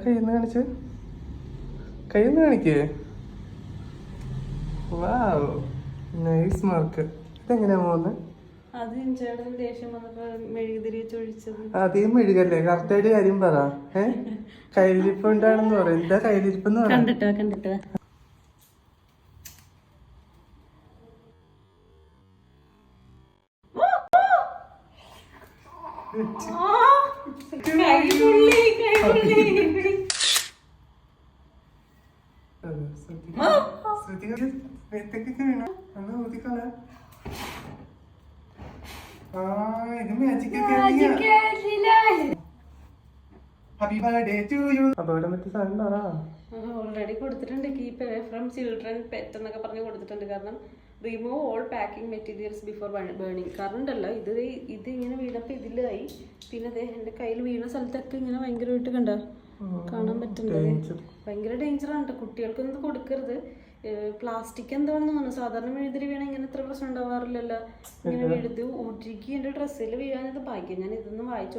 കയ്യൊന്ന് കാണിച്ച്, കയ്യൊന്ന് കാണിക്കേ. വാവ്, nice mark. ഇതെങ്ങനെയാ പോകുന്നത്? അതേ മെഴുകല്ലേ, കറക്റ്റായിട്ട് കാര്യം പറ. കയ്യിലിരിപ്പ് ഉണ്ടാണെന്ന് പറ. എന്താ കയ്യിലിരിപ്പെന്ന് പറ. കണ്ടിട്ടോ അപകടം പറ്റിയ സാധനം പറ. ഓൾറെഡി കൊടുത്തിട്ടുണ്ട്. Keep away from children pet എന്നൊക്കെ പറഞ്ഞ് കൊടുത്തിട്ടുണ്ട്. കാരണം remove all packing materials before burning. കാരണം ഉണ്ടല്ലോ, ഇത് ഇങ്ങനെ വീണപ്പോൾ ഇതിലായി. പിന്നെ അതെ എൻ്റെ കയ്യിൽ വീണ സ്ഥലത്തൊക്കെ ഇങ്ങനെ ഭയങ്കരമായിട്ട് കണ്ട കാണാൻ പറ്റുന്നത്. ഭയങ്കര ഡേഞ്ചറാണ് കേട്ടോ. കുട്ടികൾക്കൊന്നും ഇത് കൊടുക്കരുത്. പ്ലാസ്റ്റിക് എന്താണെന്ന് തോന്നുന്നു. സാധാരണ മെഴുതിരി വീണ ഇങ്ങനെ ഇത്ര പ്രശ്നം ഉണ്ടാവാറില്ലല്ലോ. ഇങ്ങനെ എഴുതി ഒഴുകി എൻ്റെ ഡ്രസ്സിൽ വീഴാനത് ഭാഗ്യം. ഞാൻ ഇതൊന്നും വായിച്ചു